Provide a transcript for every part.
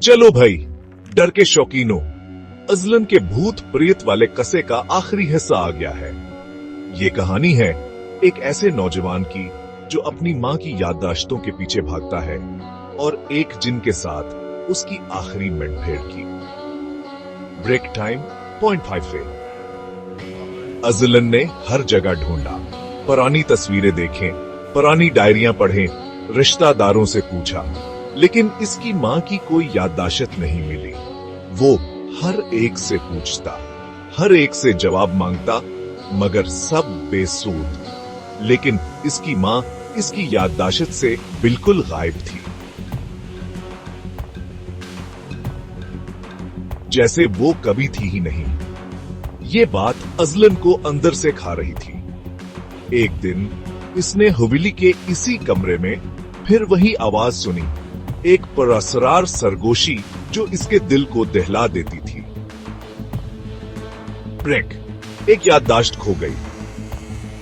चलो भाई, डर के शौकीनों, अजलन के भूत प्रेत वाले कसे का आखिरी हिस्सा आ गया है। ये कहानी है एक ऐसे नौजवान की जो अपनी माँ की याददाश्तों के पीछे भागता है और एक जिन के साथ उसकी आखिरी मुठभेड़ की। ब्रेक टाइम पॉइंट 5 पे अजलन ने हर जगह ढूंढा, पुरानी तस्वीरें देखें, पुरानी डायरियां पढ़ें, रिश्तेदारों से पूछा, लेकिन इसकी माँ की कोई याददाश्त नहीं मिली। वो हर एक से पूछता, हर एक से जवाब मांगता, मगर सब बेसूद। लेकिन इसकी माँ इसकी याददाश्त से बिल्कुल गायब थी, जैसे वो कभी थी ही नहीं। ये बात अजलन को अंदर से खा रही थी। एक दिन इसने हवेली के इसी कमरे में फिर वही आवाज सुनी, एक पुरअसरार सरगोशी जो इसके दिल को दहला देती थी। ब्रेक, एक याददाश्त खो गई।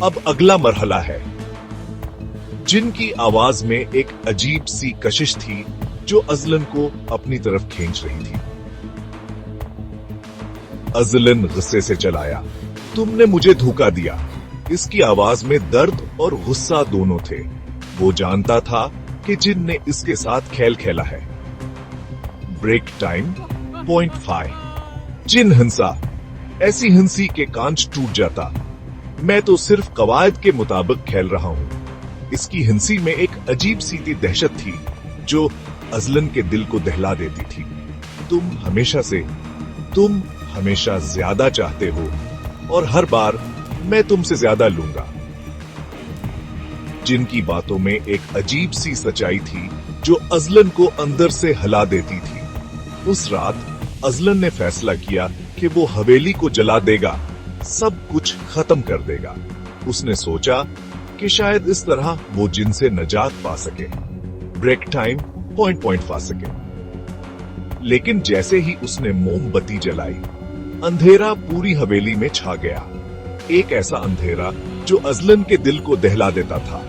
अब अगला मरहला है। जिन की आवाज में एक अजीब सी कशिश थी जो अजलन को अपनी तरफ खींच रही थी। अजलन गुस्से से चलाया, तुमने मुझे धोखा दिया। इसकी आवाज में दर्द और गुस्सा दोनों थे। वो जानता था कि जिन ने इसके साथ खेल खेला है। Break time point 5। जिन हंसा, ऐसी हंसी के कांच टूट जाता। मैं तो सिर्फ कवायद के मुताबिक खेल रहा हूं। इसकी हंसी में एक अजीब सी दहशत थी जो अजलन के दिल को दहला देती थी। तुम हमेशा ज्यादा चाहते हो और हर बार मैं तुमसे ज्यादा लूंगा। जिनकी बातों में एक अजीब सी सच्चाई थी जो अजलन को अंदर से हिला देती थी। उस रात अजलन ने फैसला किया कि वो हवेली को जला देगा, सब कुछ खत्म कर देगा। उसने सोचा कि शायद इस तरह वो जिन से नजात पा सके, ब्रेक टाइम पॉइंट पा सके। लेकिन जैसे ही उसने मोमबत्ती जलाई, अंधेरा पूरी हवेली में छा गया। एक ऐसा अंधेरा जो अजलन के दिल को दहला देता था।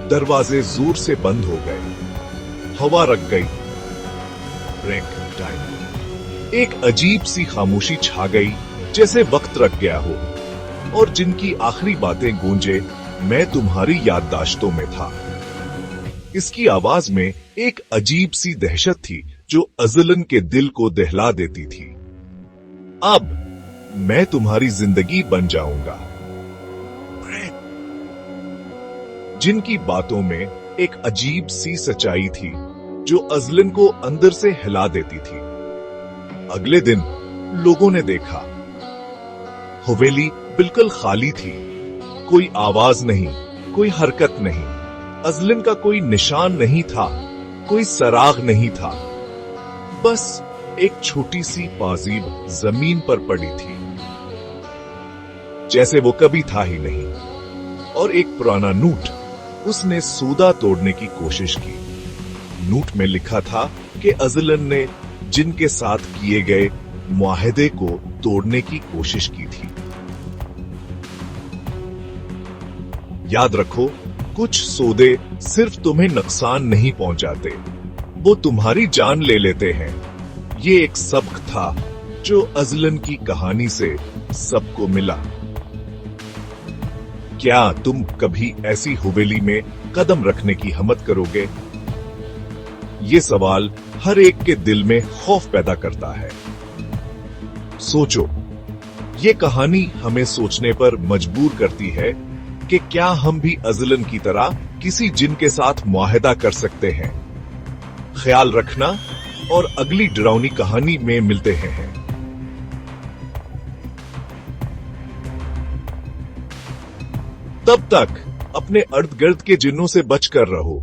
दरवाजे जोर से बंद हो गए, हवा रख गई। ब्रेक टाइम, एक अजीब सी खामोशी छा गई, जैसे वक्त रख गया हो। और जिनकी आखिरी बातें गूंजे, मैं तुम्हारी याददाश्तों में था। इसकी आवाज में एक अजीब सी दहशत थी जो अजलन के दिल को दहला देती थी। अब मैं तुम्हारी जिंदगी बन जाऊंगा। जिनकी बातों में एक अजीब सी सच्चाई थी जो अजलन को अंदर से हिला देती थी। अगले दिन लोगों ने देखा, हवेली बिल्कुल खाली थी। कोई आवाज नहीं, कोई हरकत नहीं। अजलन का कोई निशान नहीं था, कोई सराग नहीं था। बस एक छोटी सी पाजीब जमीन पर पड़ी थी, जैसे वो कभी था ही नहीं। और एक पुराना नोट। उसने सूदा तोड़ने की कोशिश की। नोट में लिखा था कि अजलन ने जिन के साथ किए गए मुआहदे को तोड़ने की कोशिश की थी। याद रखो, कुछ सौदे सिर्फ तुम्हें नुकसान नहीं पहुंचाते, वो तुम्हारी जान ले लेते हैं। ये एक सबक था जो अजलन की कहानी से सबको मिला। क्या तुम कभी ऐसी हवेली में कदम रखने की हिम्मत करोगे? ये सवाल हर एक के दिल में खौफ पैदा करता है। सोचो, ये कहानी हमें सोचने पर मजबूर करती है कि क्या हम भी अजलन की तरह किसी जिन के साथ मुआहदा कर सकते हैं। ख्याल रखना और अगली डरावनी कहानी में मिलते हैं। तब तक अपने इर्द गिर्द के जिन्नों से बचकर रहो।